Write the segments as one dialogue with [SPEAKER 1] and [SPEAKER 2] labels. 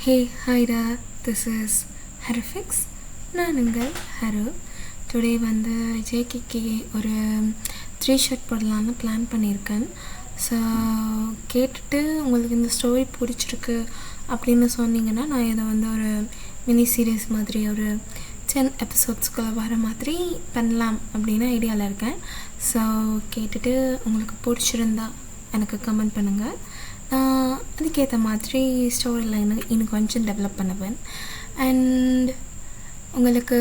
[SPEAKER 1] Hey ஹாய்டா, this is ஹரிஃபிக்ஸ். நான் உங்கள் ஹரு. Today ஜேகேக்கு ஒரு 3 ஷர்ட் போடலான்னு பிளான் பண்ணியிருக்கேன். ஸோ கேட்டுட்டு உங்களுக்கு இந்த ஸ்டோரி பிடிச்சிருக்கு அப்படின்னு சொன்னீங்கன்னா நான் இதை ஒரு மினி சீரீஸ் மாதிரி ஒரு 10 எபிசோட்ஸ்க்குள்ளே வர மாதிரி பண்ணலாம் அப்படின்னு ஐடியாவில் இருக்கேன். ஸோ கேட்டுட்டு உங்களுக்கு பிடிச்சிருந்தா எனக்கு கமெண்ட் பண்ணுங்கள். அதுக்கேற்ற மாதிரி ஸ்டோரி லைனை இன்னும் கொஞ்சம் டெவலப் பண்ணுவேன். அண்ட் உங்களுக்கு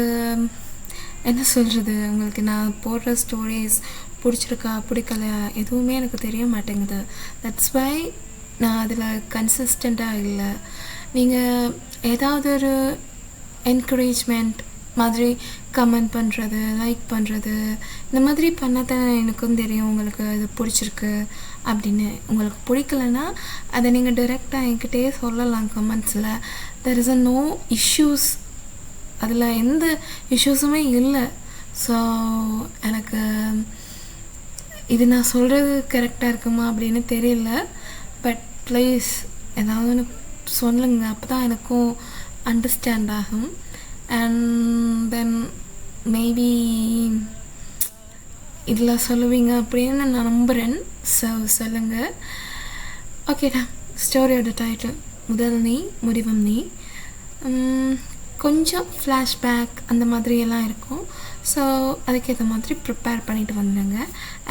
[SPEAKER 1] என்ன சொல்கிறது, உங்களுக்கு நான் போடுற ஸ்டோரிஸ் பிடிச்சிருக்கா பிடிக்கலையா எதுவுமே எனக்கு தெரிய மாட்டேங்குது. தட்ஸ் வை நான் அதில் கன்சிஸ்டண்ட்டாக இல்லை. நீங்கள் ஏதாவது ஒரு என்கரேஜ்மெண்ட் மாதிரி கமெண்ட் பண்ணுறது, லைக் பண்ணுறது, இந்த மாதிரி பண்ணால் தான் எனக்கும் தெரியும் உங்களுக்கு இது பிடிச்சிருக்கு அப்படின்னு. உங்களுக்கு பிடிக்கலன்னா அதை நீங்கள் டைரெக்டாக என்கிட்டே சொல்லலாம் கமெண்ட்ஸில். தெர் இஸ் நோ இஷ்யூஸ், அதில் எந்த இஷ்யூஸுமே இல்லை. ஸோ எனக்கு இது நான் சொல்கிறது கரெக்டாக இருக்குமா அப்படின்னு தெரியல. பட் ப்ளீஸ் ஏதாவது ஒன்று சொல்லுங்கள், அப்போ தான் எனக்கும் அண்டர்ஸ்டாண்ட் ஆகும். அண்ட் தென் மேபி இதில் சொல்லுவீங்க அப்படின்னு நான் நம்புகிறேன். ஸோ சொல்லுங்கள். ஓகேடா, ஸ்டோரியோட டைட்டில் முதல் நீ முடிவம் நீ. கொஞ்சம் ஃப்ளாஷ்பேக் அந்த மாதிரியெல்லாம் இருக்கும். ஸோ அதுக்கேற்ற மாதிரி ப்ரிப்பேர் பண்ணிட்டு வந்தேங்க.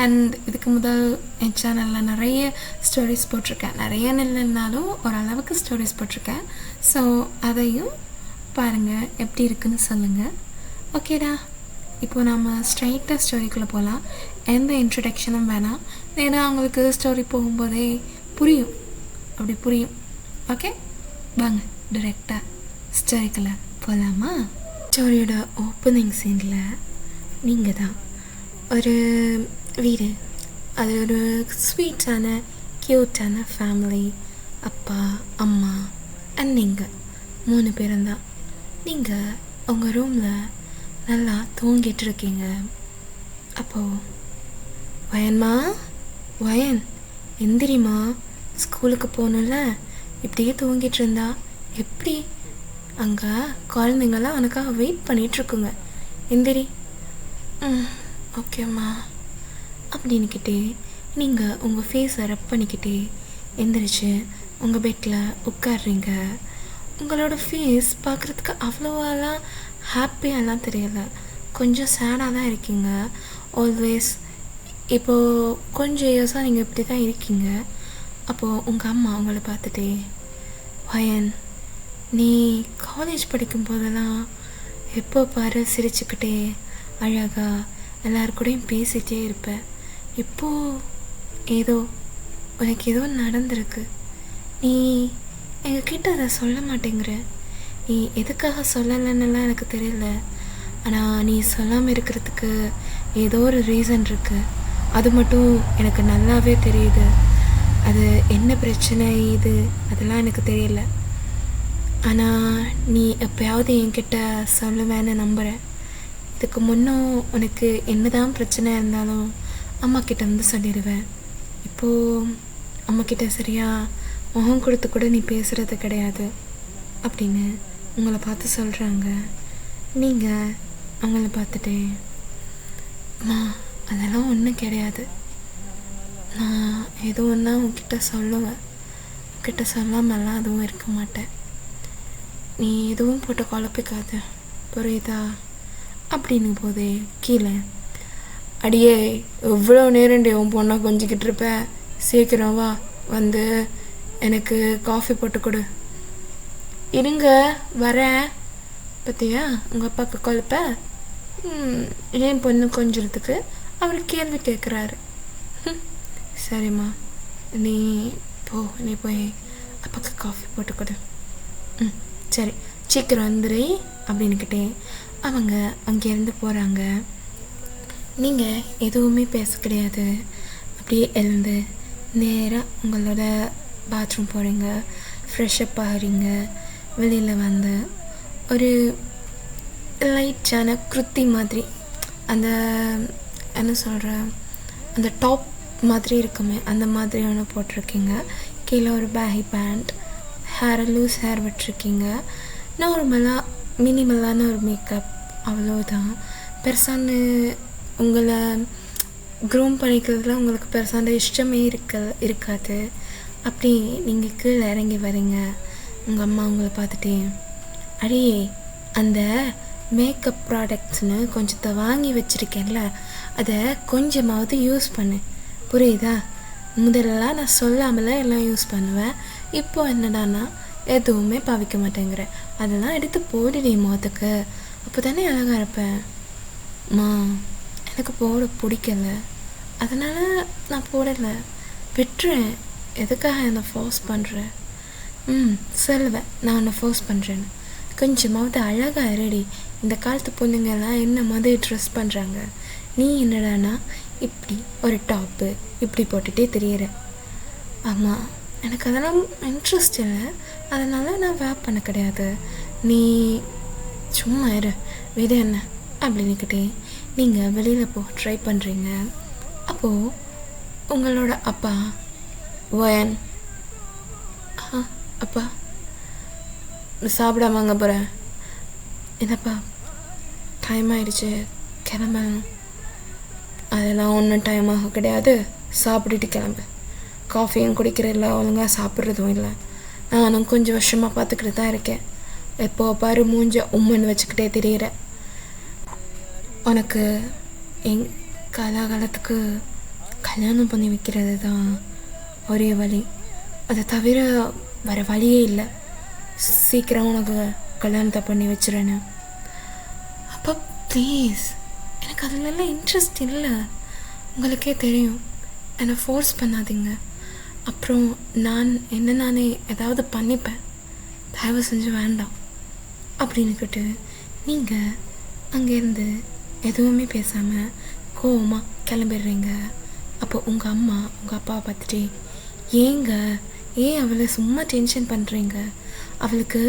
[SPEAKER 1] அண்ட் இதுக்கு முதல் என் சேனலில் நிறைய ஸ்டோரிஸ் போட்டிருக்கேன். நிறைய இல்லைன்னாலும் ஓரளவுக்கு ஸ்டோரிஸ் போட்டிருக்கேன். ஸோ அதையும் பாருங்கள், எப்படி இருக்குன்னு சொல்லுங்கள். ஓகேடா, இப்போது நாம் ஸ்ட்ரைட்டாக ஸ்டோரிக்குள்ளே போகலாம். எந்த இன்ட்ரடக்ஷனும் வேணாம். ஏன்னா அவங்களுக்கு ஸ்டோரி போகும்போதே புரியும், அப்படி புரியும். ஓகே, வாங்க டைரெக்டாக ஸ்டோரிக்குள்ளே போகலாமா? ஸ்டோரியோட ஓப்பனிங் சீனில் நீங்கள் தான் ஒரு வீடு, அது ஒரு ஸ்வீட்டான க்யூட்டான ஃபேமிலி. அப்பா, அம்மா அண்ட் நீங்கள் 3 பேரும் தான். நீங்கள் உங்கள் ரூமில் நல்லா தூங்கிட்டு இருக்கீங்க. அப்போது வயன்மா, வயன் எந்திரிமா, ஸ்கூலுக்கு போகணும்ல, இப்படியே தூங்கிட்டு இருந்தா எப்படி? அங்கே குழந்தைங்களாம் அவனுக்காக வெயிட் பண்ணிகிட்ருக்குங்க, எந்திரி. ஓகேம்மா அப்படின்னுக்கிட்டே நீங்கள் உங்கள் ஃபேஸை ரப் பண்ணிக்கிட்டே எந்திரிச்சு உங்கள் பெட்டில் உட்காடுறீங்க. உங்களோட ஃபேஸ் பார்க்குறதுக்கு அவ்வளோவெல்லாம் ஹாப்பியாலாம் தெரியலை, கொஞ்சம் சேடாக தான் இருக்கீங்க. ஆல்வேஸ் இப்போது கொஞ்சம் இயர்ஸாக நீங்கள் இப்படி தான் இருக்கீங்க. அப்போது உங்கள் அம்மா உங்களை பார்த்துட்டே, வயன் நீ காலேஜ் படிக்கும்போதெல்லாம் எப்போ பாரு சிரிச்சுக்கிட்டே அழகாக எல்லாருக்கூடையும் பேசிகிட்டே இருப்பேன். இப்போது ஏதோ உனக்கு ஏதோ நடந்திருக்கு, நீ எங்ககிட்ட அதை சொல்ல மாட்டேங்கிற. நீ எதுக்காக சொல்லலைன்னுலாம் எனக்கு தெரியல, ஆனால் நீ சொல்லாமல் இருக்கிறதுக்கு ஏதோ ஒரு ரீசன் இருக்குது. அது மட்டும் எனக்கு நல்லாவே தெரியுது. அது என்ன பிரச்சனை இது அதெல்லாம் எனக்கு தெரியல, ஆனால் நீ எப்போயாவது என்கிட்ட சொல்லுவேன்னு நம்புகிறேன். இதுக்கு முன்னும் உனக்கு என்ன தான் பிரச்சனை இருந்தாலும் அம்மாக்கிட்ட சொல்லிடுவேன். இப்போது அம்மாக்கிட்ட சரியா முகம் கொடுத்து கூட நீ பேசுகிறது கிடையாது அப்படின்னு உங்களை பார்த்து சொல்கிறாங்க. நீங்கள் அவங்கள பார்த்துட்டே, அம்மா அதெல்லாம் ஒன்றும் கிடையாது, நான் ஏதோ ஒன்றா உன்கிட்ட சொல்லுவேன், உன்கிட்ட சொல்லாமலாம் அதுவும் இருக்க மாட்டேன், நீ எதுவும் போட்டு குழப்பிக்காத, புரியுதா அப்படின்னு போதே கீழே, அடியே எவ்வளோ நேரண்டி உன் பொண்ணாக கொஞ்சிக்கிட்டு இருப்ப, சீக்கிரம் வா வந்து எனக்கு காஃபி போட்டு கொடு. இருங்க வரேன். பற்றியா உங்கள் அப்பாவுக்கு கொழுப்ப ஏன் பொண்ணு கொஞ்சிறதுக்கு அவர் கேள்வி கேட்குறாரு. சரிம்மா நீ போய் அப்பாவுக்கு காஃபி போட்டு கொடு. சரி சீக்கிரம் வந்துரு அப்படின்னுக்கிட்டே அவங்க அங்கேருந்து போகிறாங்க. நீங்கள் எதுவுமே பேச கிடையாது. அப்படியே எழுந்து நேராக உங்களோட பாத்ரூம் போகிறீங்க, ஃப்ரெஷ்அப் ஆகிறீங்க. வெளியில் வந்து ஒரு லைட்டான குர்த்தி மாதிரி, அந்த என்ன சொல்கிற அந்த டாப் மாதிரி இருக்குமே அந்த மாதிரி ஒன்று போட்டிருக்கீங்க. கீழே ஒரு பேகி பேண்ட், லூஸ் ஹேர் விட்டுருக்கீங்க. நார்மலாக மினிமலான ஒரு மேக்கப், அவ்வளோதான். பெருசான்னு உங்களை க்ரூம் பண்ணிக்கிறதுல உங்களுக்கு பெருசான இஷ்டமே இருக்காது. அப்படி நீங்கள் கீழே இறங்கி வரீங்க. உங்கள் அம்மா உங்களை பார்த்துட்டே, அடியே அந்த மேக்கப் ப்ராடக்ட்ஸ்னு கொஞ்சத்தை வாங்கி வச்சுருக்கேன்ல, அதை கொஞ்சமாவது யூஸ் பண்ணு, புரியுதா? முதல்லலாம் நான் சொல்லாமலாம் எல்லாம் யூஸ் பண்ணுவேன். இப்போ என்னடானா எதுவுமே பாவிக்க மாட்டேங்கிறேன். அதெல்லாம் எடுத்து போடுடி முகத்துக்கு, அப்போ தானே அழகாக இருப்பேன். மா எனக்கு போட பிடிக்கல, அதனால் நான் போடலை, விட்டுறேன். எதுக்காக என்னை ஃபோர்ஸ் பண்ணுறேன்? சொல்லுவேன் நான் உன்னை ஃபோர்ஸ் பண்ணுறேன்னு. கொஞ்சமாவது அழகாக இருடி. இந்த காலத்து பொண்ணுங்கெல்லாம் என்ன மாதிரி ட்ரெஸ் பண்ணுறாங்க, நீ என்னடானா இப்படி ஒரு டாப்பு இப்படி போட்டுகிட்டே தெரியுற. ஆமாம், எனக்கு அதெல்லாம் இன்ட்ரெஸ்ட் இல்லை, அதனால் நான் வேப் பண்ண கிடையாது. நீ சும்மா இரு, விட என்ன அப்படின்னுக்கிட்டே நீங்கள் வெளியில் ட்ரை பண்ணுறீங்க. அப்போது உங்களோட அப்பா, வயன், அப்பா சாப்பிடாம அங்கே போகிறேன். என்னப்பா டைம் ஆகிடுச்சு, கிளம்பணும். அதெல்லாம் ஒன்றும் டைம் ஆக கிடையாது, சாப்பிட்டுட்டு கிளம்பு. காஃபியும் குடிக்கிறதில்ல, ஒழுங்காக சாப்பிட்றதும் இல்லை. நானும் கொஞ்சம் வருஷமாக பார்த்துக்கிட்டு தான் இருக்கேன். எப்போ பாரு மூஞ்ச உம்மன்னு வச்சுக்கிட்டே தெரியுற. உனக்கு காலத்துக்கு கல்யாணம் பண்ணி வைக்கிறது தான் ஒரே வழி, அதை தவிர வேறு வழியே இல்லை. சீக்கிரம் உனக்கு கல்யாணத்தை பண்ணி வச்சுறேன்னு. அப்போ ப்ளீஸ், எனக்கு அதிலெல்லாம் இன்ட்ரெஸ்ட் இல்லை, உங்களுக்கே தெரியும். என்னை ஃபோர்ஸ் பண்ணாதீங்க. அப்புறம் நானே ஏதாவது பண்ணிப்பேன், தயவு செஞ்சு வேண்டாம் அப்படின்னுக்கிட்டு நீங்கள் அங்கேருந்து எதுவுமே பேசாமல் கோவமாக கிளம்பிடுறீங்க. அப்போ உங்கள் அம்மா உங்கள் அப்பாவை பார்த்துட்டு, ஏன் அவளை சும்மா டென்ஷன் பண்ணுறீங்க? அவளுக்கு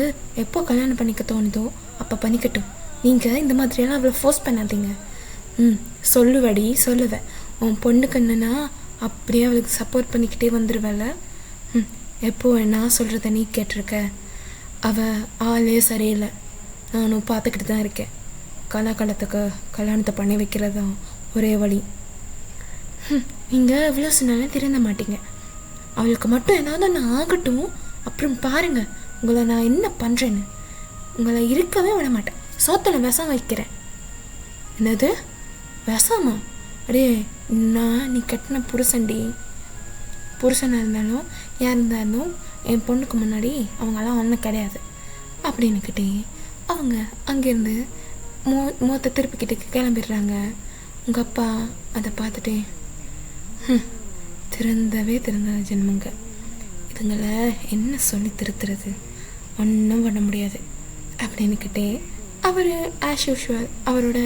[SPEAKER 1] எப்போ கல்யாணம் பண்ணிக்க தோணுதோ அப்போ பண்ணிக்கட்டும், நீங்கள் இந்த மாதிரியெல்லாம் அவளை ஃபோர்ஸ் பண்ணாதீங்க. சொல்லுவேன். உன் பொண்ணுக்கு என்னன்னா அப்படியே அவளுக்கு சப்போர்ட் பண்ணிக்கிட்டே வந்துடுவல. எப்போ நான் சொல்கிறத நீ கேட்டிருக்க? அவள் ஆளே சரியில்லை, நானும் பார்த்துக்கிட்டு தான் இருக்கேன். காலத்துக்கு கல்யாணத்தை பண்ணி வைக்கிறது தான் ஒரே வழி. நீங்கள் எவ்வளோ சொன்னாலும் திருந்த மாட்டீங்க. அவளுக்கு மட்டும் ஏதாவது நான் ஆகட்டும், அப்புறம் பாருங்கள் உங்களை நான் என்ன பண்ணுறேன்னு. உங்களை இருக்கவே விட மாட்டேன், சோத்தில் விஷம் வைக்கிறேன். என்னது விஷமா? அடே நீ கட்டின புருஷனாக இருந்தாலும் யார் இருந்தாலும் என் பொண்ணுக்கு முன்னாடி அவங்களாம் ஒன்றும் கிடையாது அப்படின்னுக்கிட்டே அவங்க அங்கேருந்து முகத்தை திருப்பிக்கிட்டு கிளம்பிடுறாங்க. உங்கள் அப்பா அதை பார்த்துட்டே, திறந்த ஜென்மங்க, இதுங்களை என்ன சொல்லி திருத்துறது, ஒன்றும் பண்ண முடியாது அப்படின்னுக்கிட்டே அவர் ஆஸ் யூஷுவல் அவரோட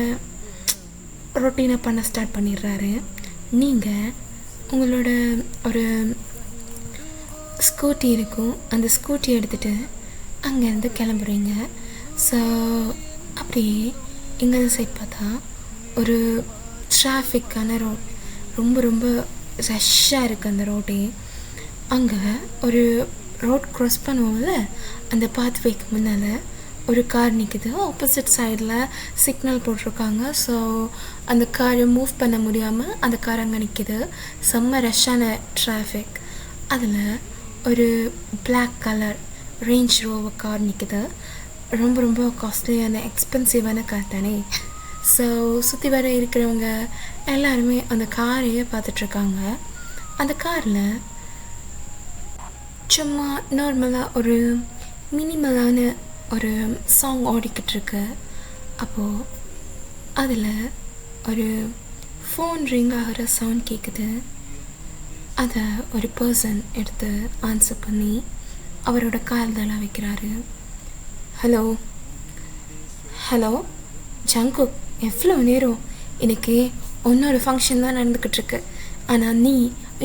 [SPEAKER 1] ரொட்டீனை பண்ண ஸ்டார்ட் பண்ணிடுறாரு. நீங்கள் உங்களோட ஒரு ஸ்கூட்டி இருக்கும், அந்த ஸ்கூட்டி எடுத்துகிட்டு அங்கேருந்து கிளம்புறீங்க. ஸோ அப்படியே இங்கே சைட் பார்த்தா ஒரு டிராஃபிக்கான ரோட், ரொம்ப ரஷ்ஷாக இருக்குது அந்த ரோட்டே. அங்கே ஒரு ரோட் க்ராஸ் பண்ணுவோம்ல, அந்த பாத்வேக்கு முன்னால் ஒரு கார் நிற்குது. ஆப்போசிட் சைடில் சிக்னல் போட்டிருக்காங்க. ஸோ அந்த காரை மூவ் பண்ண முடியாமல் அந்த கார் அங்கே நிற்கிது. செம்ம ரஷ்ஷான டிராஃபிக். அதில் ஒரு black colour Range Rover car நிற்குது. ரொம்ப காஸ்ட்லியான எக்ஸ்பென்சிவான கார் தானே. ஸோ சுற்றி வர இருக்கிறவங்க எல்லாருமே அந்த காரையே பார்த்துட்ருக்காங்க. அந்த காரில் சும்மா நார்மலாக ஒரு மினிமலான ஒரு சாங் ஓடிக்கிட்டுருக்கு. அப்போது அதில் ஒரு ஃபோன் ரிங் ஆகிற சவுண்ட் கேட்குது. அதை ஒரு பர்சன் எடுத்து ஆன்சர் பண்ணி அவரோட கால்தெல்லாம் வைக்கிறாரு. ஹலோ ஜங்குக், எவ்வளோ நேரம்? எனக்கு இன்னொரு ஃபங்க்ஷன் தான் நடந்துக்கிட்டுருக்கு, ஆனால் நீ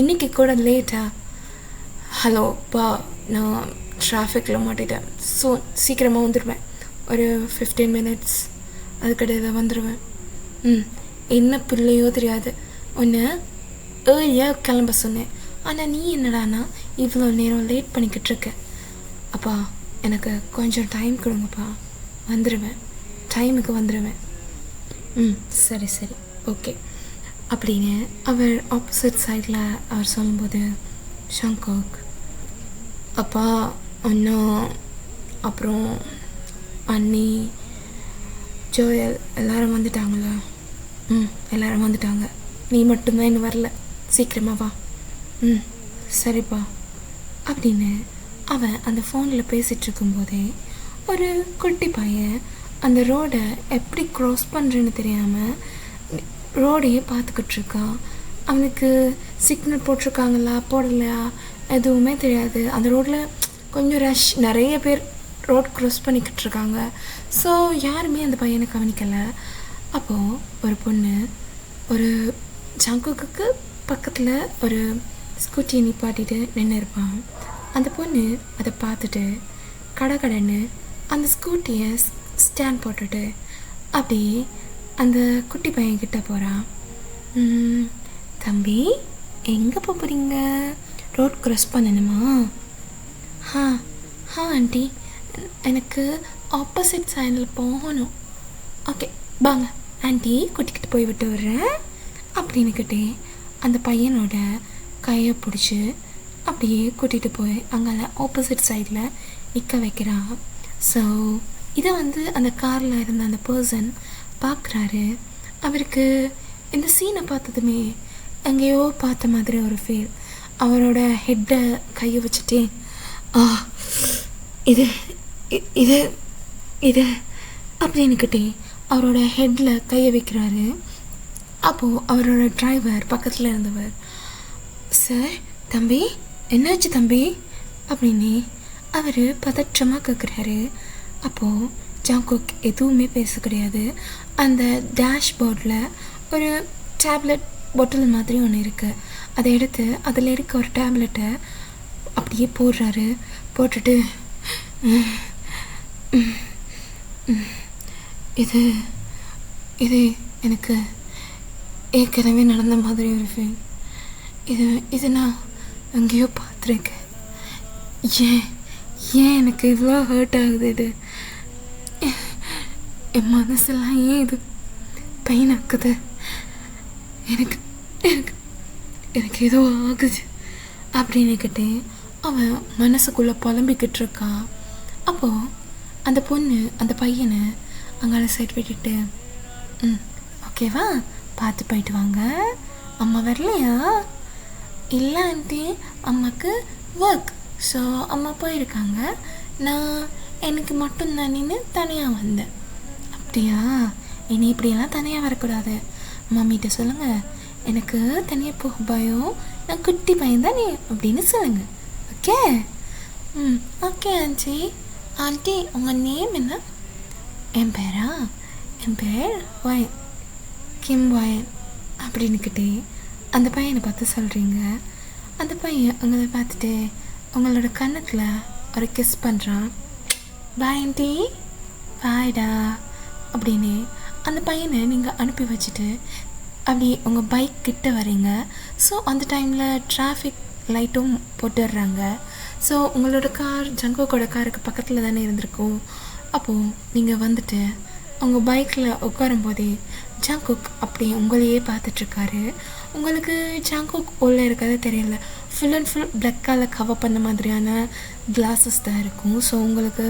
[SPEAKER 1] இன்றைக்கி கூட லேட்டா? ஹலோப்பா, நான் டிராஃபிக்கில் மாட்டிட்டேன். ஸோ சீக்கிரமாக வந்துடுவேன், ஒரு 15 minutes அதுக்கடையில் வந்துடுவேன். என்ன பிள்ளையோ தெரியாது, ஒன்று ஏர்லியாக கிளம்ப சொன்னேன், ஆனால் நீ என்னடானா இவ்வளோ நேரம் லேட் பண்ணிக்கிட்டு இருக்க. அப்பா எனக்கு கொஞ்சம் டைம் கொடுங்கப்பா, வந்துடுவேன், டைமுக்கு வந்துடுவேன். சரி சரி ஓகே அப்படின்னு அவர் ஆப்போசிட் சைடில் அவர் சொல்லும்போது, ஷங்கோக் அப்பா அண்ணா அப்புறம் அண்ணி ஜோயல் எல்லாரும் வந்துட்டாங்களா? எல்லோரும் வந்துட்டாங்க, நீ மட்டும்தான் இன்னும் வரல, சீக்கிரமாக வா. சரிப்பா அப்படின்னு அவன் அந்த ஃபோனில் பேசிகிட்டு இருக்கும்போதே ஒரு குட்டி பையன் அந்த ரோடை எப்படி க்ராஸ் பண்ணுறேன்னு தெரியாமல் ரோடையே பார்த்துக்கிட்டு இருக்கான். அவனுக்கு சிக்னல் போட்டிருக்காங்களா போடலையா எதுவுமே தெரியாது. அந்த ரோட்டில் கொஞ்சம் ரஷ், நிறைய பேர் ரோட் க்ராஸ் பண்ணிக்கிட்டு இருக்காங்க. ஸோ யாருமே அந்த பையனை கவனிக்கலை. அப்போது ஒரு பொண்ணு ஒரு ஜங்குக்கு பக்கத்தில் ஒரு ஸ்கூட்டியை நிப்பாட்டிட்டு நின்று இருப்பான். அந்த பொண்ணு அதை பார்த்துட்டு கடன்னு அந்த ஸ்கூட்டியை ஸ்டாண்ட் போட்டுட்டு அப்படியே அந்த குட்டி பையன்கிட்ட போகிறான். தம்பி எங்கே போகிறீங்க? ரோட் க்ராஸ் பண்ணணுமா? ஹா ஆண்டி, எனக்கு ஆப்போசிட் சைடில் போகணும். ஓகே வாங்க ஆண்டி, கூட்டிக்கிட்டு போய் விட்டு விடுறேன் அப்படின்னுக்கிட்டே அந்த பையனோட கையை பிடிச்சி அப்படியே கூட்டிகிட்டு போய் அங்கே ஆப்போசிட் சைடில் நிற்க வைக்கிறான். ஸோ இதை அந்த காரில் இருந்த அந்த பர்சன் பார்க்குறாரு. அவருக்கு இந்த சீனை பார்த்ததுமே எங்கேயோ பார்த்த மாதிரி ஒரு ஃபீல். அவரோட ஹெட்டை கையை வச்சுட்டே இது இது இது அப்படின்னுக்கிட்டே அவரோட ஹெட்டில் கையை வைக்கிறாரு. அப்போது அவரோட டிரைவர் பக்கத்தில் இருந்தவர், சார் தம்பி என்னாச்சு தம்பி அப்படின்னு அவர் பதற்றமாக கேட்குறாரு. அப்போது ஜங்குக் எதுவுமே பேச கிடையாது. அந்த டேஷ்போர்டில் ஒரு டேப்லெட் பாட்டில் மாதிரி ஒன்று இருக்குது. அதை எடுத்து அதில் இருக்க ஒரு டேப்லெட்டை அப்படியே போடுறாரு. போட்டுட்டு இது இது எனக்கு ஏற்கனவே நடந்த மாதிரி ஒரு ஃபீல். இது நான் எங்கேயோ பார்த்துருக்கேன். ஏன் எனக்கு இவ்வளோ ஹர்ட் ஆகுது? இது என் மனசெல்லாம் ஏன் இது பெயின் ஆக்குது? எனக்கு எனக்கு எனக்கு ஏதோ ஆகுது அப்படின்னுக்கிட்டே அவன் மனசுக்குள்ளே புலம்பிக்கிட்டு இருக்கான். அப்போது அந்த பொண்ணு அந்த பையனை அங்கால சைட் விட்டுட்டு, ஓகேவா, பார்த்து போயிட்டு வாங்க. அம்மா வரலையா? இல்லை ஆண்டி, அம்மாவுக்கு ஒர்க், ஸோ அம்மா போயிருக்காங்க. நான் எனக்கு மட்டும்தான் நின்று தனியாக வந்தேன். அப்படியா? இனி இப்படியெல்லாம் தனியாக வரக்கூடாது. மம்மிகிட்ட சொல்லுங்கள், எனக்கு தனியாக போக பயம், நான் குட்டி பையன் தானே அப்படின்னு சொல்லுங்கள். ஓகே? Okay aunty. ஆண்டி உங்கள் நேம் என்ன? என் பேரா? என் பேர் வயன், கிம் வயன் அப்படின்னுக்கிட்டே அந்த பையனை பார்த்து சொல்கிறீங்க. அந்த பையன் உங்களை பார்த்துட்டு உங்களோட கன்னத்தில் ஒரு கிஸ் பண்ணுறான். பாய் ஆண்டி, பாய்டா அப்படின்னு அந்த பையனை நீங்கள் அனுப்பி வச்சுட்டு அப்படி உங்கள் பைக் கிட்ட வரீங்க. ஸோ அந்த டைமில் டிராஃபிக் லைட்டும் போட்டுடுறாங்க. ஸோ உங்களோட கார் ஜங்கோக்கோட காருக்கு பக்கத்தில் தானே இருந்திருக்கும். அப்போது நீங்கள் வந்துட்டு உங்கள் பைக்கில் உட்காரும்போதே ஜங்கோக் அப்படி உங்களையே பார்த்துட்ருக்காரு. உங்களுக்கு ஜங்கோக் உள்ளே இருக்கிறது தெரியல, ஃபுல் அண்ட் ஃபுல் பிளாக்கால் கவர் பண்ண மாதிரியான கிளாஸஸ் தான் இருக்கும். ஸோ உங்களுக்கு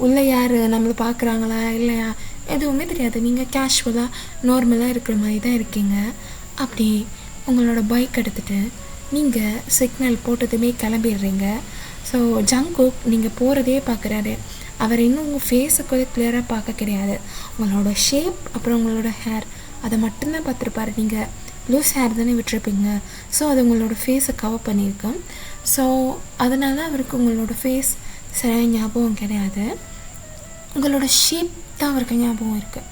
[SPEAKER 1] உள்ளே யார் நம்மளை பார்க்குறாங்களா இல்லையா எதுவுமே தெரியாது. நீங்கள் கேஷுவலாக நார்மலாக இருக்கிற மாதிரி தான் இருக்கீங்க. அப்படி உங்களோட பைக் எடுத்துகிட்டு நீங்கள் சிக்னல் போட்டதுமே கிளம்பிடுறீங்க. ஸோ ஜங்கோக் நீங்கள் போகிறதே பார்க்குறாரு. அவர் இன்னும் உங்கள் ஃபேஸை கூட கிளியராக பார்க்க கிடையாது. உங்களோட ஷேப் அப்புறம் உங்களோட ஹேர் அதை மட்டும்தான் பார்த்துருப்பாரு. நீங்கள் லூஸ் ஹேர் தானே விட்டுருப்பீங்க. ஸோ அது உங்களோட ஃபேஸை கவர் பண்ணியிருக்கோம். ஸோ அதனால் அவருக்கு உங்களோட ஃபேஸ் சரியாக ஞாபகம் கிடையாது. உங்களோட ஷேப் தான் அவருக்கு ஞாபகம் இருக்குது.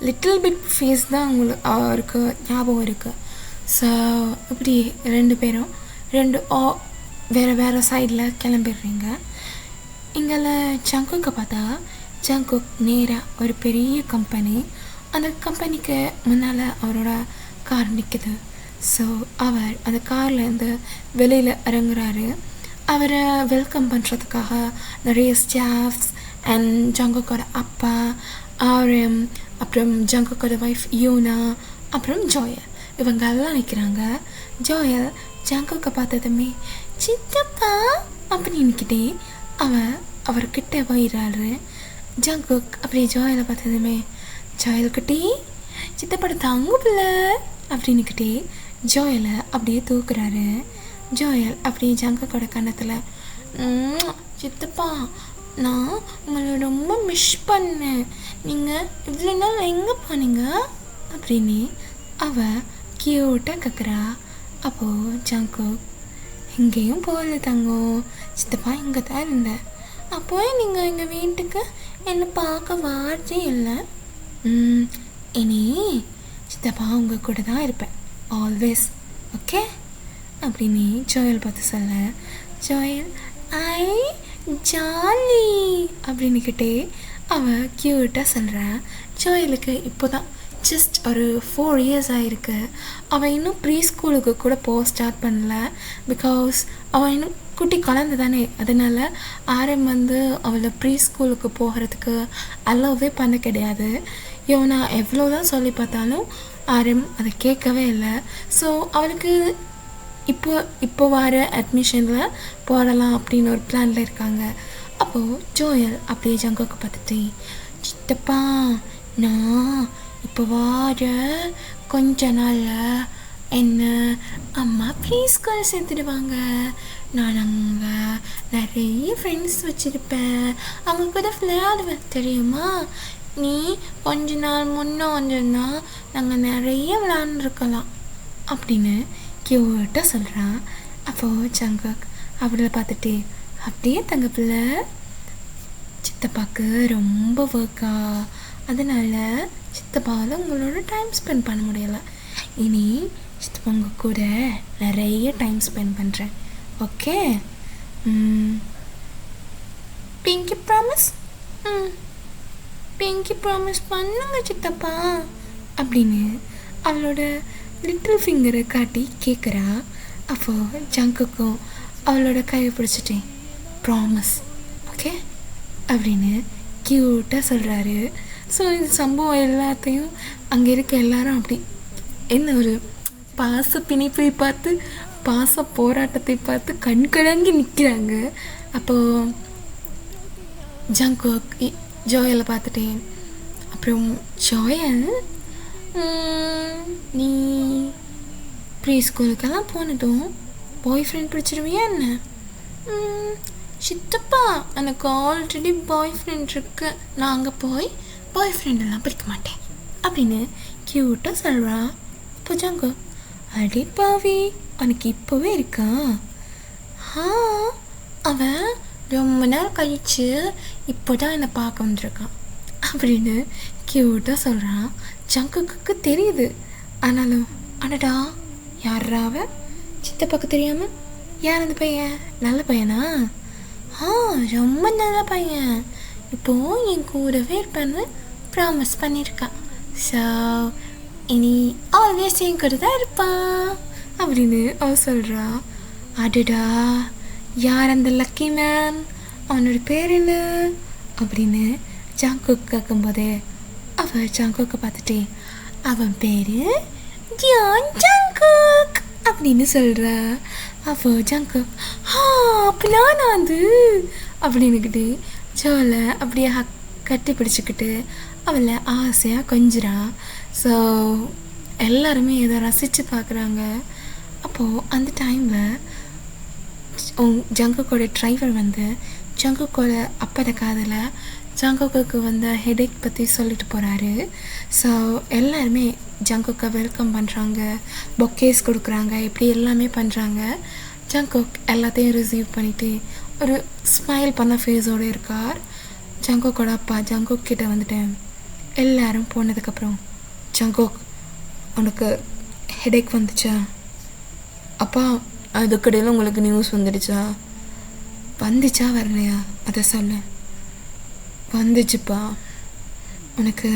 [SPEAKER 1] லிட்டில் பிட் ஃபேஸ் தான் அவருக்கு ஞாபகம் இருக்குது. ஸோ இப்படி ரெண்டு பேரும் வேறு சைடில் கிளம்பிடுறீங்க. இங்கே ஜங்குக்கை பார்த்தா ஜங்குக் நேராக ஒரு பெரிய கம்பெனி, அந்த கம்பெனிக்கு முன்னால் அவரோட கார் நிற்குது. ஸோ அவர் அந்த கார்லேருந்து வெளியில் இறங்குறாரு. அவரை வெல்கம் பண்ணுறதுக்காக நிறைய ஸ்டாஃப்ஸ் அண்ட் ஜங்குக்கோட அப்பா ஆர்எம், அப்புறம் ஜங்குக்கோட ஒய்ஃப் யூனா, அப்புறம் ஜோயல் இவங்க எல்லாம் நிற்கிறாங்க. ஜோயல் ஜங்குக்கை பார்த்ததுமே சித்தப்பா அப்படின்னுக்கிட்டே அவர்கிட்ட போயிடுறாரு. ஜங்குக் அப்படியே ஜோயலை பார்த்ததுமே ஜோயல்கிட்டே சித்தப்பட தாங்க பிள்ளை அப்படின்னுக்கிட்டே ஜோயலை அப்படியே தூக்குறாரு. ஜோயல் அப்படியே ஜங்குக்கோட கன்னத்தில் சித்தப்பா நான் உங்களை ரொம்ப மிஸ் பண்ணேன், நீங்கள் இவ்வளோ நாள் எங்கே போனீங்க அப்படின்னு க்யூட்டாக கேட்குறா. அப்போது ஜங்குக் எங்கேயும் போகல தங்கம், சித்தப்பா இங்கே தான் இருந்தேன், அப்போ நீங்கள் எங்கள் வீட்டுக்கு என்னை பார்க்க வார்த்தே இல்லை. இனி சித்தப்பா உங்கள் கூட தான் இருப்பேன் ஆல்வேஸ், ஓகே அப்படின்னு ஜோயல் பார்த்து சொல்ல, ஜோயல் ஐ ஜாலி அப்படின்னுக்கிட்டே க்யூட்டாக சொல்கிறா. ஜோயலுக்கு இப்போ தான் ஜஸ்ட் ஒரு 4 years ஆகிருக்கு. அவள் இன்னும் ப்ரீ ஸ்கூலுக்கு கூட போக ஸ்டார்ட் பண்ணல. பிகாஸ் அவள் இன்னும் குட்டி குழந்தை தானே, அதனால் ஆரம் அவளை ப்ரீ ஸ்கூலுக்கு போகிறதுக்கு அலோவே பண்ண கிடையாது. யோனா எவ்வளோ தான் சொல்லி பார்த்தாலும் ஆரம் அதை கேட்கவே இல்லை. ஸோ அவளுக்கு இப்போ வர அட்மிஷனில் போடலாம் அப்படின்னு ஒரு பிளானில் இருக்காங்க. அப்போது ஜோயல் அப்படியே ஜங்குக்கு பார்த்துட்டு சித்தப்பா நான் இப்போ வார கொஞ்ச நாளில் என்ன அம்மா ப்ரீ ஸ்கூல் சேர்த்துடுவாங்க. நான் அங்கே நிறைய ஃப்ரெண்ட்ஸ் வச்சுருப்பேன், அவங்க கூட விளையாடுவேன் தெரியுமா. நீ கொஞ்ச நாள் முன்னே வந்தோன்னா நாங்கள் நிறைய விளையாண்டுருக்கலாம் அப்படின்னு க்யூட்டாக சொல்கிறான். அப்போது ஜங்குக் அவளை பார்த்துட்டு அப்படியே தங்க பிள்ளை, சித்தப்பாவுக்கு ரொம்ப ஒர்க்கா, அதனால் சித்தப்பாவில் உங்களோட டைம் ஸ்பெண்ட் பண்ண முடியலை. இனி சித்தப்பா உங்கள் கூட நிறைய டைம் ஸ்பெண்ட் பண்ணுறேன், okay. Pinki promise? Pinki promise பண்ணுங்க சித்தப்பா அப்படின்னு அவளோட லிட்டில் ஃபிங்கரை காட்டி கேட்குறா. அப்போது ஜங்குக்கும் அவளோட கையை பிடிச்சிட்டேன் ப்ராமிஸ் ஓகே அப்படின்னு க்யூட்டாக சொல்கிறாரு. ஸோ இந்த சம்பவம் எல்லாத்தையும் அங்கே இருக்க எல்லாரும் அப்படி என்ன ஒரு பாச பிணைப்பை பார்த்து பாச போராட்டத்தை பார்த்து கண்கலங்கி நிற்கிறாங்க. அப்போது ஜங்குக் ஜோயலை பார்த்துட்டேன். அப்புறம் ஜோயல் நீ ப்ரீ ஸ்கூலுக்கெல்லாம் போனதும் பாய் ஃப்ரெண்ட் பிடிச்சிருவியா என்ன? சித்தப்பா எனக்கு ஆல்ரெடி பாய் ஃப்ரெண்ட் இருக்கு, நான் அங்கே போய் பாய் ஃப்ரெண்டெல்லாம் பிடிக்க மாட்டேன் அப்படின்னு க்யூட்டாக சொல்கிறா. அப்போ ஜங்கு அடி பாவி அவனுக்கு இப்போவே இருக்கா? அவன் ரொம்ப நேரம் கழிச்சு இப்போ தான் என்னை பார்க்க வந்திருக்கான் அப்படின்னு க்யூட்டாக சொல்கிறான். ஜங்குக்கு தெரியுது, ஆனாலும் அடடா யாரா அவன் சித்தப்பாக்கு தெரியாமல் யார் அந்த பையன்? நல்ல பையனா? ரொம்ப நல்ல பையன், இப்போது என் கூடவே இருப்பேன்னு ப்ராமிஸ் பண்ணியிருக்கான். ஸோ இனி ஆல்வேஸ் என் கூட தான் இருப்பான் அப்படின்னு அவ சொல்கிறா. அடடா யார் அந்த லக்கி மேன், அவனோட பேர் என்ன அப்படின்னு ஜங்குக் கேட்கும்போதே அவள் ஜங்குக்கை பார்த்துட்டே அவன் பேர் ஜான் ஜங்குக் அப்படின்னு சொல்கிறா. அப்போ ஜங்குக் அப்படின்னா அது அப்படின்னுக்கிட்டு ஜோலை அப்படியே கட்டி பிடிச்சிக்கிட்டு அவளை ஆசையாக கொஞ்சிறா. ஸோ எல்லாருமே இதை ரசித்து பார்க்குறாங்க. அப்போது அந்த டைமில் ஜங்குக்கோட டிரைவர் ஜங்குக்கோட அப்போட காதில் ஜங்குக்கு ஹெடேக் பற்றி சொல்லிட்டு போகிறாரு. ஸோ எல்லாருமே ஜங்குக்கை வெல்கம் பண்ணுறாங்க, பொக்கேஸ் கொடுக்குறாங்க, இப்படி எல்லாமே பண்ணுறாங்க. ஜங்குக் எல்லாத்தையும் ரிசீவ் பண்ணிவிட்டு ஒரு ஸ்மைல் பண்ண ஃபேஸோடு இருக்கார். ஜங்குக்கோட அப்பா ஜங்குக் கிட்ட வந்துட்டேன். எல்லாரும் போனதுக்கப்புறம் ஜங்குக் உனக்கு ஹெடேக் வந்துச்சா? அப்பா அதுக்கடையில் உங்களுக்கு நியூஸ் வந்துச்சா வரலையா அதை சொல்ல. வந்துச்சுப்பா. உனக்கு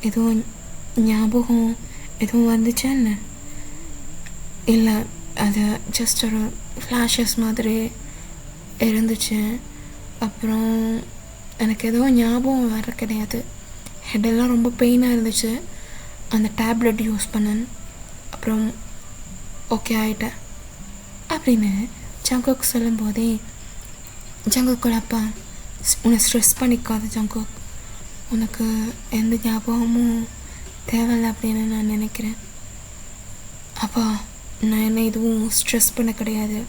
[SPEAKER 1] எதுவும் ஞாபகம் எதுவும் வந்துச்சா என்ன? இல்லை, அது ஜஸ்ட் ஒரு ஃப்ளாஷஸ் மாதிரி இருந்துச்சு. அப்புறம் எனக்கு எதுவும் ஞாபகம் வர கிடையாது. ஹெட்டெல்லாம் ரொம்ப பெயினாக இருந்துச்சு. அந்த டேப்லெட் யூஸ் பண்ணேன். அப்புறம் ஓகே ஆகிட்டேன் அப்படின்னு ஜங்குக் சொல்லும்போதே ஜங்குக்கோட அப்பா, உன்னை ஸ்ட்ரெஸ் பண்ணிக்காது ஜங்குக், உனக்கு எந்த ஞாபகமும் தேவையில்லை அப்படின்னு நான் நினைக்கிறேன். அப்பா, நான் என்ன எதுவும் ஸ்ட்ரெஸ் பண்ண கிடையாது.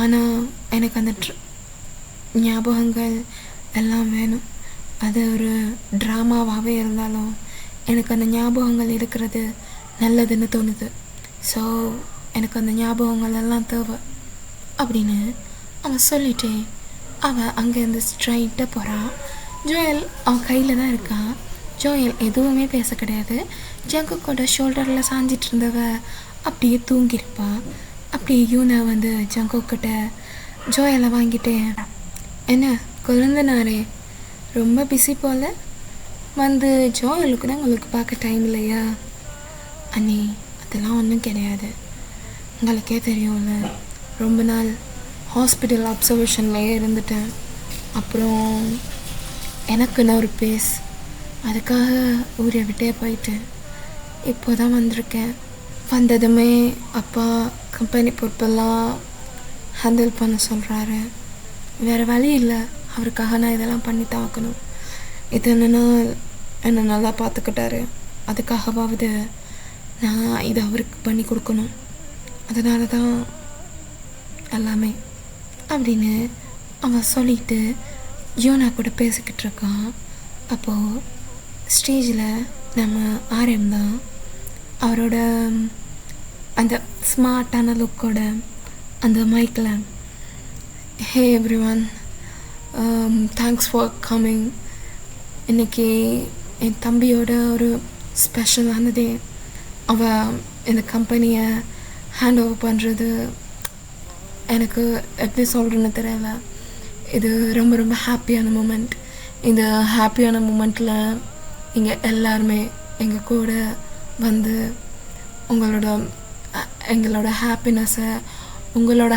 [SPEAKER 1] ஆனால் எனக்கு அந்த ஞாபகங்கள் எல்லாம் வேணும். அது ஒரு ட்ராமாவாகவே இருந்தாலும் எனக்கு அந்த ஞாபகங்கள் இருக்கிறது நல்லதுன்னு தோணுது. ஸோ எனக்கு அந்த ஞாபகங்கள் எல்லாம் தேவை அப்படின்னு அவன் சொல்லிட்டே அவன் அங்கேருந்து ஸ்ட்ரைட்டாக போகிறான். ஜோயல் அவன் கையில் தான் இருக்கான். ஜோயல் எதுவுமே பேச கிடையாது. ஜங்குக்கோட ஷோல்டரில் சாஞ்சிட்டு இருந்தவ அப்படியே தூங்கியிருப்பா. அப்படியே யூனா வந்து ஜங்குக்கிட்ட ஜோயலை வாங்கிட்டே, என்ன குழந்தனாரே ரொம்ப பிஸி போல், வந்து ஜோயலுக்கு தான் உங்களுக்கு பார்க்க டைம் இல்லையா? அண்ணி, அதெல்லாம் ஒன்றும் கிடையாது. உங்களுக்கே தெரியும்ல, ரொம்ப நாள் ஹாஸ்பிட்டல் அப்சர்வேஷன்லேயே இருந்துட்டேன். அப்புறம் எனக்குன்னு ஒரு பேஸ், அதுக்காக ஊரை விட்டே போயிட்டேன். இப்போ தான் வந்திருக்கேன். வந்ததுமே அப்பா கம்பெனி பொறுப்பெல்லாம் ஹேண்டில் பண்ண சொல்கிறாரு. வேறு வழி இல்லை, அவருக்காக நான் இதெல்லாம் பண்ணி தாக்கணும். இது என்னை நல்லா பார்த்துக்கிட்டாரு, அதுக்காகவாவது நான் இதை அவருக்கு பண்ணி கொடுக்கணும். அதனால தான் எல்லாமே அப்படின்னு அவன் சொல்லிட்டு யோனா கூட பேசிக்கிட்டு இருக்கான். அப்போது ஸ்டேஜில் நம்ம ஆர்யம் தான் அவரோட அந்த ஸ்மார்ட்டான லுக்கோட அந்த மைக்கில், hey everyone, thanks for coming. இன்றைக்கி என் தம்பியோட ஒரு ஸ்பெஷலான டே. அவன் இந்த கம்பெனியை ஹேண்ட் ஓவர் பண்ணுறது எனக்கு எப்படி சொல்கிறேன்னு தெரியல. இது ரொம்ப ரொம்ப ஹாப்பியான மூமெண்ட். இந்த ஹாப்பியான மூமெண்ட்டில் நீங்கள் எல்லாருமே எங்கள் கூட வந்து எங்களோட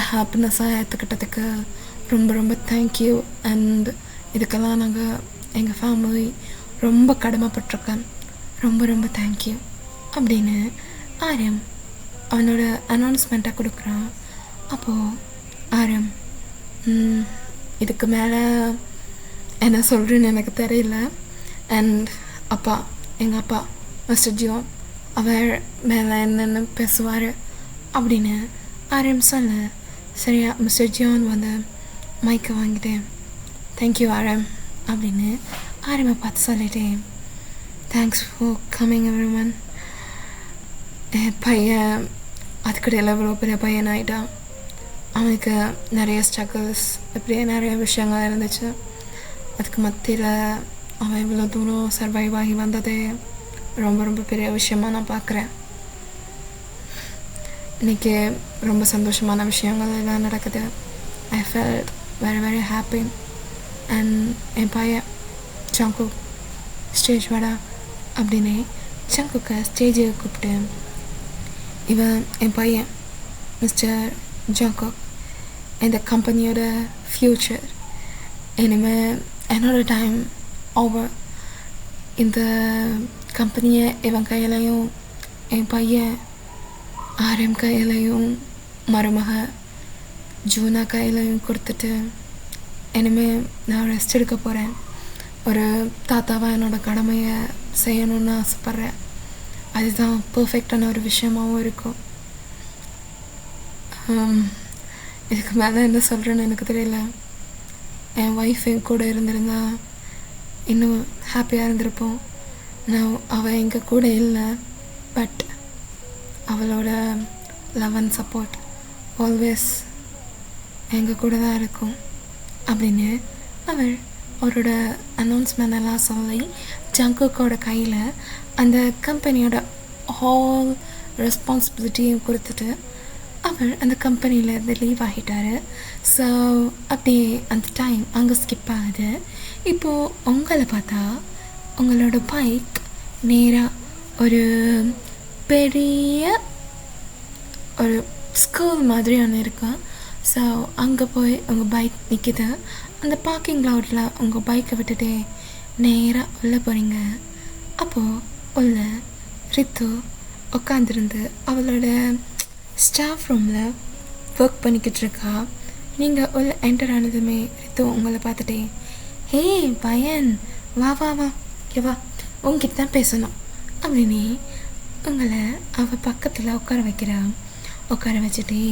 [SPEAKER 1] ஹாப்பினஸ்ஸாக ஏற்றுக்கிட்டதுக்கு ரொம்ப ரொம்ப தேங்க்யூ. அண்ட் இதுக்கெல்லாம் நாங்கள் எங்கள் ஃபேமிலி ரொம்ப கடமைப்பட்டிருக்கேன். ரொம்ப ரொம்ப தேங்க்யூ அப்படின்னு ஆர்யம் அவனோட அனௌன்ஸ்மெண்ட்டாக கொடுக்குறான். அப்போது ஆர்யம், இதுக்கு மேலே என்ன சொல்கிறேன்னு எனக்கு தெரியல. அண்ட் எங்கள் அப்பா மிஸ்டர் ஜியோன் அவர் மேலே என்னென்னு பேசுவார் அப்படின்னு ஆர்யம் சொல்ல, சரியா மிஸ்டர் ஜியோன் வந்து மைக்கை வாங்கிட்டேன். தேங்க்யூ ஆர்யம் அப்படின்னு ஆர்யமை பார்த்து சொல்லிட்டேன். Thanks for coming everyone. என் பையன் அதுக்கடையில் எவ்வளோ பெரிய பையன் ஆகிட்டான். அவனுக்கு நிறைய ஸ்ட்ரகிள்ஸ், இப்படியே நிறைய விஷயங்கள் இருந்துச்சு. அதுக்கு மத்தியில் அவன் இவ்வளோ தூரம் சர்வைவ் ஆகி வந்ததே ரொம்ப ரொம்ப பெரிய விஷயமாக நான் பார்க்குறேன். இன்றைக்கி ரொம்ப சந்தோஷமான விஷயங்கள் எல்லாம் நடக்குது. I felt very very happy. And என் பையன் ஜங்குக் ஸ்டேஜ் வாடா அப்படின்னு ஜங்குக்கை ஸ்டேஜுக்கு கூப்பிட்டு, இவன் என் பையன் மிஸ்டர் ஜங்குக், இந்த கம்பெனியோட ஃப்யூச்சர். இனிமேல் என்னோட டைம் ஓவர். இந்த கம்பெனியை இவன் கையிலையும் என் பையன் ஆர்எம் கையிலையும் மருமக ஜூனா கையிலையும் கொடுத்துட்டு இனிமேல் நான் ரெஸ்ட் எடுக்க போகிறேன். ஒரு தாத்தாவாக என்னோடய கடமையை செய்யணுன்னு ஆசைப்பட்றேன். அதுதான் பர்ஃபெக்டான ஒரு விஷயமாகவும் இருக்கும். இதுக்கு மேலே என்ன சொல்கிறேன்னு எனக்கு தெரியல. என் ஒய்ஃப் என் கூட இருந்திருந்தா இன்னும் ஹாப்பியாக இருந்திருப்போம். அவள் எங்கள் கூட இல்லை, பட் அவளோட லவ் அண்ட் சப்போர்ட் ஆல்வேஸ் எங்கள் கூட தான் இருக்கும் அப்படின்னு அவரோட அனௌன்ஸ்மெண்ட் எல்லாம் சொல்லி ஜங்குக்கோட கையில் அந்த கம்பெனியோட ஹால் ரெஸ்பான்சிபிலிட்டியும் கொடுத்துட்டு அவர் அந்த கம்பெனியிலேருந்து லீவ் ஆகிட்டார். ஸோ அப்படியே அந்த டைம் அங்கே ஸ்கிப் ஆகுது. இப்போது உங்களை பார்த்தா உங்களோட பைக் நேராக ஒரு பெரிய ஒரு ஸ்கூல் மாதிரி ஒன்று இருக்கும். ஸோ அங்கே போய் உங்கள் பைக் நிற்கிது. அந்த பார்க்கிங் லாட்டில் உங்கள் பைக்கை விட்டுட்டு நேராக உள்ளே போகிறீங்க. அப்போது உள்ள ரித்து உட்காந்துருந்து அவளோட ஸ்டாஃப் ரூமில் ஒர்க் பண்ணிக்கிட்டு இருக்கா. நீங்கள் உள்ள என்டர் ஆனதுமே ரித்து உங்களை பார்த்துட்டே, ஹே பயன், வா வா வா வா, உங்ககிட்ட தான் பேசணும் அப்படின்னு உங்களை அவள் பக்கத்தில் உட்கார வைக்கிறா. உட்கார வச்சுட்டே,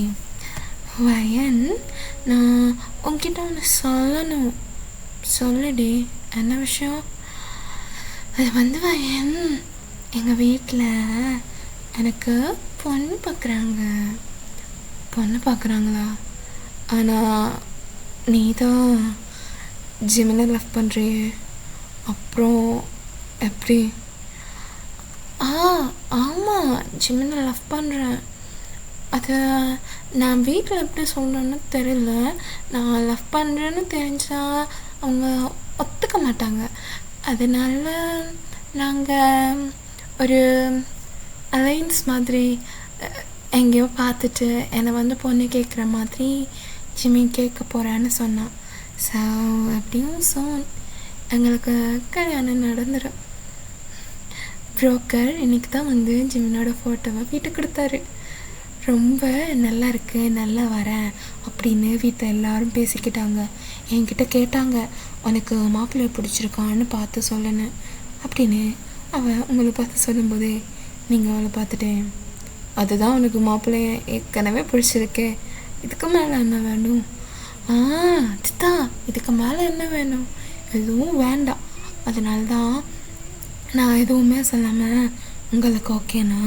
[SPEAKER 1] வயன், நான் உங்ககிட்ட ஒன்று சொல்லணும். சொல்லுடி, என்ன விஷயம்? அது வயன், எங்கள் வீட்டில் எனக்கு பொண்ணு பார்க்குறாங்களா? ஆனால் நீ தான் ஜிமினை லவ் பண்ணுறியே, அப்புறம் எப்படி? ஆமாம், ஜிமினை லவ் பண்ணுறேன். அது நான் வீட்டில் எப்படி சொல்கிறேன்னு தெரியல. நான் லவ் பண்ணுறேன்னு தெரிஞ்சால் அவங்க ஒத்துக்க மாட்டாங்க. அதனால நாங்கள் ஒரு அலைன்ஸ் மாதிரி எங்கேயோ பார்த்துட்டு என்னை பொண்ணு கேட்குற மாதிரி ஜிம்மி கேட்க போகிறேன்னு சொன்னான். ஸோ அப்படியும் எங்களுக்கு கல்யாணம் நடந்துடும். புரோக்கர் இன்றைக்கி தான் ஜிம்மினோட ஃபோட்டோவை வீட்டுக்கு கொடுத்தாரு. ரொம்ப நல்லா இருக்கு, நல்லா வரேன் அப்படின்னு வீட்டில் எல்லாரும் பேசிக்கிட்டாங்க. என்கிட்ட கேட்டாங்க, உனக்கு மாப்பிள்ளை பிடிச்சிருக்கான்னு பார்த்து சொல்லணும் அப்படின்னு. அவள் உங்களை பார்த்து சொல்லும்போதே நீங்கள் அவளை பார்த்துட்டேன், அதுதான் உனக்கு மாப்பிள்ளைய ஏற்கனவே பிடிச்சிருக்கே, இதுக்கு மேலே என்ன வேணும்? அதுதான், இதுக்கு மேலே என்ன வேணும்? எதுவும் வேண்டாம். அதனால தான் நான் எதுவுமே சொல்லாமல் உங்களுக்கு ஓகேனா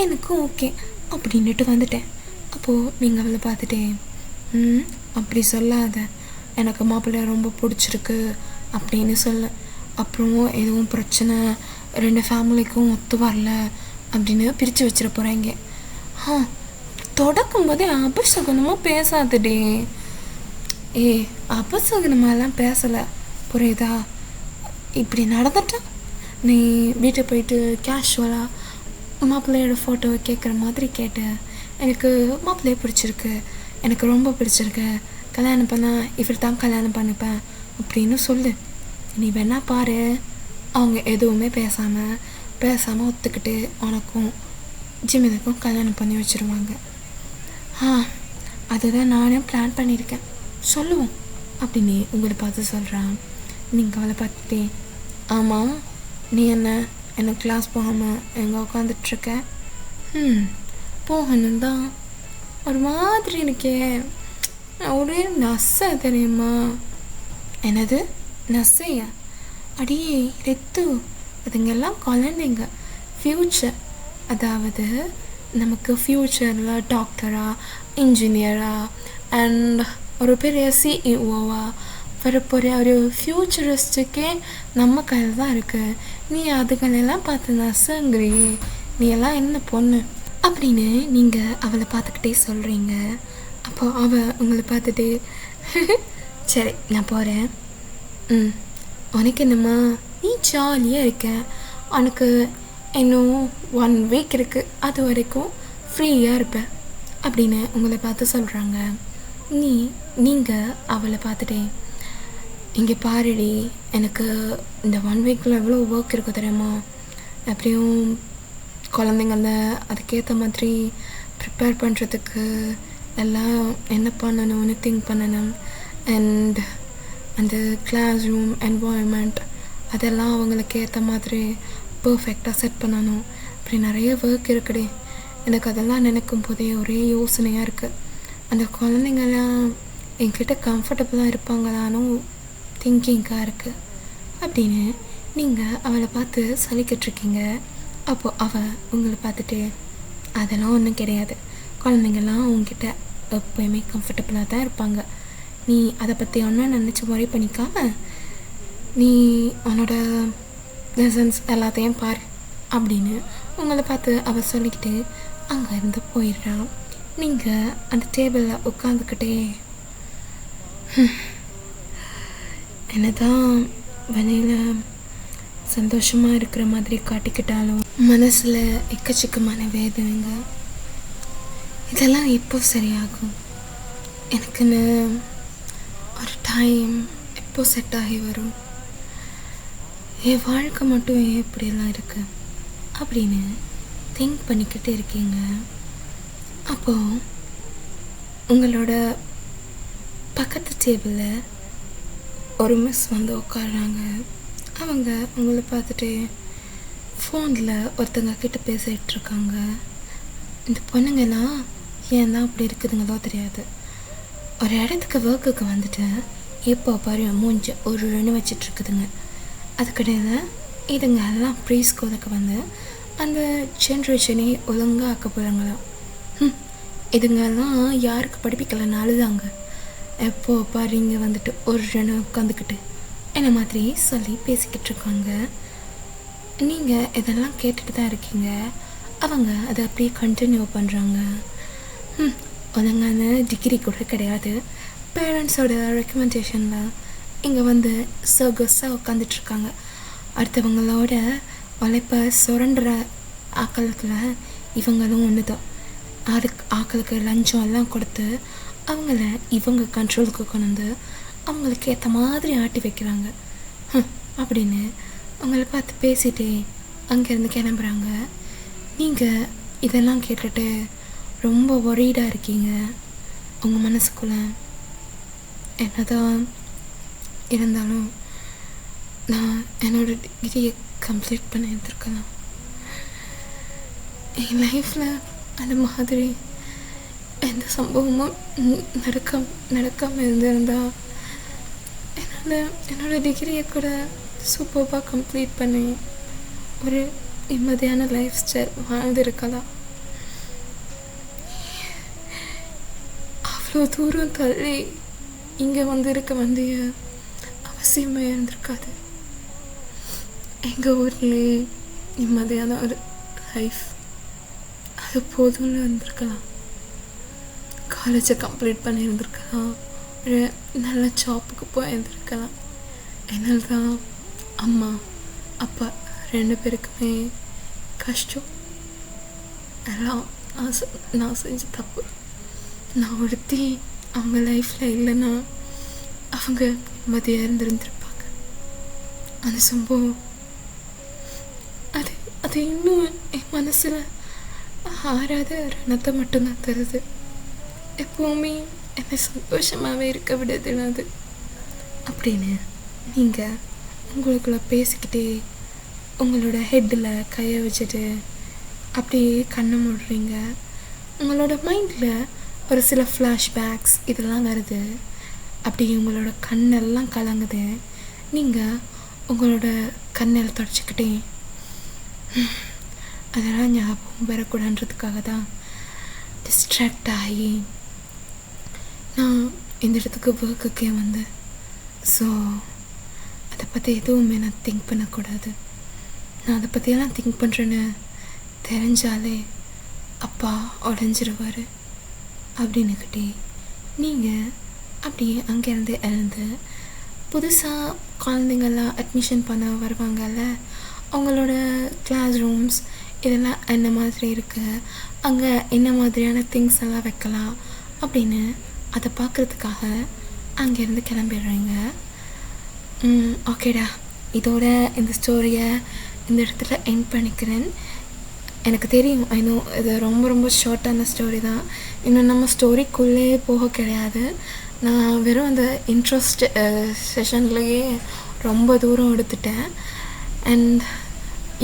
[SPEAKER 1] எனக்கும் ஓகே அப்படின்ட்டு வந்துட்டேன். அப்போது நீங்கள் அவளை பார்த்துட்டேன், அப்படி சொல்லாத, எனக்கு மாப்பிள்ளை ரொம்ப பிடிச்சிருக்கு அப்படின்னு சொல்ல. அப்புறம் எதுவும் பிரச்சனை, 2 ஃபேமிலிக்கும் ஒத்து வரல அப்படின்னு பிரித்து வச்சிட போகிறேங்க. தொடக்கும் போதே அபசகுனமாக பேசாதடி. அபசகுனமாலாம் பேசலை, புரியுதா? இப்படி நடந்துட்டா நீ வீட்டை போயிட்டு கேஷுவலாக மாப்பிள்ளையோட ஃபோட்டோவை கேட்குற மாதிரி கேட்டு, எனக்கு மாப்பிள்ளையை பிடிச்சிருக்கு, எனக்கு ரொம்ப பிடிச்சிருக்கு, கல்யாணம் பண்ணால் இவர் தான் கல்யாணம் பண்ணிப்பேன் அப்படின்னு சொல்லு. நீ வேணா பாரு, அவங்க எதுவுமே பேசாமல் ஒத்துக்கிட்டு உனக்கும் ஜிமினுக்கும் கல்யாணம் பண்ணி வச்சுருவாங்க. அதுதான் நானே பிளான் பண்ணியிருக்கேன், சொல்லுவோம் அப்படின்னு உங்களை பார்த்து சொல்கிறான். நீங்கள் அவளை பார்த்துட்டே, ஆமாம், நீ என்ன கிளாஸ் போகாமல் எங்கே உட்காந்துட்ருக்க? போகணும் தான், ஒரு மாதிரி இருக்கே, ஒரே நசை தெரியுமா? என்னது நசையா? அடியே ரெத்து, அதுங்கெல்லாம் குழந்தைங்க, ஃப்யூச்சர். அதாவது நமக்கு ஃப்யூச்சரில் டாக்டரா, இன்ஜினியரா அண்ட் ஒரு பெரிய சிஇஓவா வரப்போகிற ஒரு ஃப்யூச்சரிஸ்டுக்கே நம்ம கையில் தான் இருக்குது. நீ அதுகளெல்லாம் பார்த்து நசங்கிறியே, நீ எல்லாம் என்ன பொண்ணு அப்படின்னு நீங்கள் அவளை பார்த்துக்கிட்டே சொல்கிறீங்க. அப்போது அவள் உங்களை பார்த்துட்டு, சரி நான் போகிறேன், உனக்கு என்னம்மா, நீ ஜாலியாக இருக்க, உனக்கு இன்னும் 1 வீக் இருக்குது, அது வரைக்கும் ஃப்ரீயாக இருப்பேன் அப்படின்னு உங்களை பார்த்து சொல்கிறாங்க. நீங்கள் அவளை பார்த்துட்டே, இங்கே பாருடி, எனக்கு இந்த 1 வீக்கில் எவ்வளோ ஒர்க் இருக்குது தெரியுமா? எப்படியும் குழந்தைங்கள அதுக்கேற்ற மாதிரி ப்ரிப்பேர் பண்ணுறதுக்கு எல்லாம் என்ன பண்ணணும்னு திங்க் பண்ணணும். அண்ட் அந்த கிளாஸ் ரூம் என்வாயன்மெண்ட் அதெல்லாம் அவங்களுக்கு ஏற்ற மாதிரி பர்ஃபெக்டாக செட் பண்ணணும். அப்படி நிறைய ஒர்க் இருக்குடி. எனக்கு அதெல்லாம் நினைக்கும் போதே ஒரே யோசனையாக இருக்குது. அந்த குழந்தைங்கள்லாம் என்கிட்ட கம்ஃபர்டபுளாக இருப்பாங்களான்னு திங்கிங்காக இருக்குது அப்படின்னு நீங்கள் அவளை பார்த்து சொல்லிக்கிட்டுருக்கீங்க. அப்போது அவள் உங்களை பார்த்துட்டு, அதெல்லாம் ஒன்றும் கிடையாது, குழந்தைங்கள்லாம் உங்ககிட்ட எப்போயுமே கம்ஃபர்டபுளாக தான் இருப்பாங்க, நீ அதை பற்றி ஒன்றும் நினச்சி worry பண்ணிக்காம நீ உன்னோட லெசன்ஸ் எல்லாத்தையும் பாரு அப்படின்னு உங்களை பார்த்து அவள் சொல்லிக்கிட்டு அங்கேருந்து போயிடுறான். நீங்கள் அந்த டேபிளில் உட்காந்துக்கிட்டே, என்னதான் வெளியில் சந்தோஷமாக இருக்கிற மாதிரி காட்டிக்கிட்டாலும் மனசில் எக்கச்சக்கமான வேதனைங்க. இதெல்லாம் எப்போ சரியாகும்? எனக்குன்னு ஒரு டைம் எப்போ செட் ஆகி வரும், என் வாழ்க்கை மட்டும் ஏன் இப்படியெல்லாம் இருக்கு அப்படின்னு திங்க் பண்ணிக்கிட்டு இருக்கீங்க. அப்போது உங்களோட பக்கத்து டேபிளில் ஒரு மிஸ் வந்து உட்காடுறாங்க. அவங்க உங்களை பார்த்துட்டு ஃபோனில் ஒருத்தங்க கிட்ட பேசிகிட்ருக்காங்க. இந்த பொண்ணுங்கெல்லாம் ஏன் தான் அப்படி இருக்குதுங்களோ தெரியாது. ஒரு இடத்துக்கு ஒர்க்குக்கு வந்துட்டு எப்போ பாரு மூஞ்சி ஒரு ரெண்டு வச்சிட்ருக்குதுங்க. அதுக்கிடையில் இதுங்க எல்லாம் ப்ரீ ஸ்கூலுக்கு வந்து அந்த ஜென்ரேஷனே ஒழுங்காக ஆக்க போகிறாங்களாம். இதுங்கெல்லாம் யாருக்கு படிப்பிக்கலைன்னு அழுதாங்க. எப்போ பாரு இங்கே வந்துட்டு ஒரு ரெண்டு உட்காந்துக்கிட்டு என்ன மாதிரி சொல்லி பேசிக்கிட்டு இருக்காங்க. நீங்கள் இதெல்லாம் கேட்டுட்டு தான் இருக்கீங்க. அவங்க அதை அப்படியே கண்டினியூ பண்ணுறாங்க. ஒழுங்கான டிகிரி கூட கிடையாது, பேரண்ட்ஸோட ரெக்கமெண்டேஷனில் இங்கே வந்து சொகஸாக உட்காந்துட்ருக்காங்க. அடுத்தவங்களோட உழைப்பை சுரண்டுற ஆக்களுக்குள்ள இவங்களும் ஒன்று தான். அதுக்கு ஆக்களுக்கு லஞ்சம் எல்லாம் கொடுத்து அவங்கள இவங்க கண்ட்ரோலுக்கு கொண்டு வந்து அவங்களுக்கு ஏற்ற மாதிரி ஆட்டி வைக்கிறாங்க அப்படின்னு அவங்கள பார்த்து பேசிகிட்டே அங்கேருந்து கிளம்புறாங்க. நீங்கள் இதெல்லாம் கேட்டுட்டு ரொம்ப ஒரீடாக இருக்கீங்க. உங்கள் மனசுக்குள்ளே என்னதான் இருந்தாலும் நான் என்னோட டிகிரியை கம்ப்ளீட் பண்ணி எடுத்துருக்கலாம். என் லைஃப்பில் அந்த மாதிரி எந்த சம்பவமும் நடக்காமல் இருந்திருந்தால் என்னோட டிகிரியை கூட சூப்பராக கம்ப்ளீட் பண்ணி ஒரு நிம்மதியான லைஃப் ஸ்டைல் வாழ்ந்துருக்கலாம். அவ்வளோ தூரம் தள்ளி இங்கே வந்து இருக்க வேண்டிய அவசியமே இருந்திருக்காது. எங்கள் ஊர்லேயே நிம்மதியான ஒரு லைஃப் அது போதும்னு இருந்திருக்கலாம். காலேஜை கம்ப்ளீட் பண்ணியிருந்திருக்கலாம், ஒரு நல்ல ஜாப்புக்கு போயிருந்திருக்கலாம். என்னால் தான் அம்மா அப்பா ரெண்டு பேருக்குமே கஷ்டம். எல்லாம் நான் செஞ்ச தப்பு. நான் ஒருத்தி அவங்க லைஃப்பில் இல்லைன்னா அவங்க நிம்மதியாக இருந்திருப்பாங்க. அந்த சம்பவம் அது இன்னும் என் மனசில் ஆறாத ரணத்தை மட்டும்தான் தருது. எப்போவுமே என்னை சந்தோஷமாகவே இருக்க விடுதுனாது அப்படின்னு நீங்கள் உங்களுக்குள்ளே பேசிக்கிட்டே உங்களோட ஹெட்டில் கையை வச்சுட்டு அப்படியே கண்ணை மூடுறீங்க. உங்களோட மைண்டில் ஒரு சில ஃப்ளாஷ்பேக்ஸ் இதெல்லாம் வருது. அப்படி உங்களோட கண்ணெல்லாம் கலங்குது. நீங்கள் உங்களோட கண்ணில் தொடச்சிக்கிட்டே அதெல்லாம் ஞாபகம் வரக்கூடாதுன்றதுக்காக தான் டிஸ்ட்ராக்ட் ஆகி நான் இந்த இடத்துக்கு ஒர்க்குக்கே வந்தேன். ஸோ அதை பற்றி எதுவுமே நான் திங்க் பண்ணக்கூடாது. நான் அதை பற்றியெல்லாம் திங்க் பண்ணுறேன்னு தெரிஞ்சாலே அப்பா உடஞ்சிருவார் அப்படின்னுக்கிட்டே நீங்கள் அப்படியே அங்கேருந்து எழுந்து புதுசாக குழந்தைங்கள்லாம் அட்மிஷன் பண்ண வருவாங்கல்ல, அவங்களோட கிளாஸ் ரூம்ஸ் இதெல்லாம் என்ன மாதிரி இருக்குது, அங்கே என்ன மாதிரியான திங்ஸ் எல்லாம் வைக்கலாம் அப்படின்னு அதை பார்க்குறதுக்காக அங்கேருந்து கிளம்பிடுறீங்க. ஓகேடா, இதோட இந்த ஸ்டோரியை இந்த இடத்துல எண்ட் பண்ணிக்கிறேன். எனக்கு தெரியும், இன்னும் இது ரொம்ப ரொம்ப ஷார்ட்டான ஸ்டோரி தான். இன்னும் நம்ம ஸ்டோரிக்குள்ளே போக கிடையாது. நான் வெறும் அந்த இன்ட்ரெஸ்ட் செஷன்லேயே ரொம்ப தூரம் எடுத்துட்டேன். அண்ட்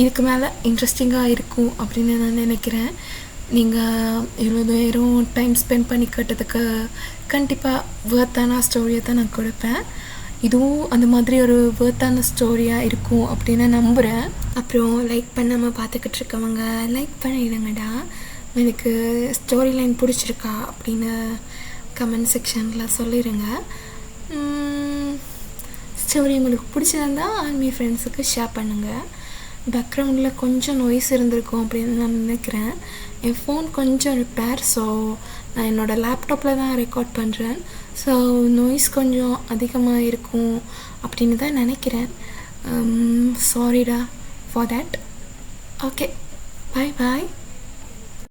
[SPEAKER 1] இதுக்கு மேலே இன்ட்ரெஸ்டிங்காக இருக்கும் அப்படின்னு நான் நினைக்கிறேன். நீங்கள் இவ்வளோ நேரம் டைம் ஸ்பெண்ட் பண்ணி கேட்டதுக்கு கண்டிப்பாக வேர்த்தான ஸ்டோரியை தான் நான் கொடுப்பேன். இதுவும் அந்த மாதிரி ஒரு வேர்த்தான ஸ்டோரியாக இருக்கும் அப்படின்னு நம்புகிறேன். அப்புறம் லைக் பண்ணாமல் பார்த்துக்கிட்டு இருக்கவங்க லைக் பண்ணிடுங்கடா. எனக்கு ஸ்டோரி லைன் பிடிச்சிருக்கா அப்படின்னு கமெண்ட் செக்ஷனில் சொல்லிடுங்க. ஸ்டோரி உங்களுக்கு பிடிச்சிருந்தா ஆர்மி ஃப்ரெண்ட்ஸுக்கு ஷேர் பண்ணுங்கள். பேக்ரவுண்டில் கொஞ்சம் நாய்ஸ் இருந்திருக்கும் அப்படின்னு நான் நினைக்கிறேன். என் ஃபோன் கொஞ்சம் ரிப்பேர், ஸோ நான் என்னோடய லேப்டாப்பில் தான் ரெக்கார்ட் பண்ணுறேன். ஸோ நாய்ஸ் கொஞ்சம் அதிகமாக இருக்கும் அப்படின்னு தான் நினைக்கிறேன். சாரிடா for that. Okay, bye bye.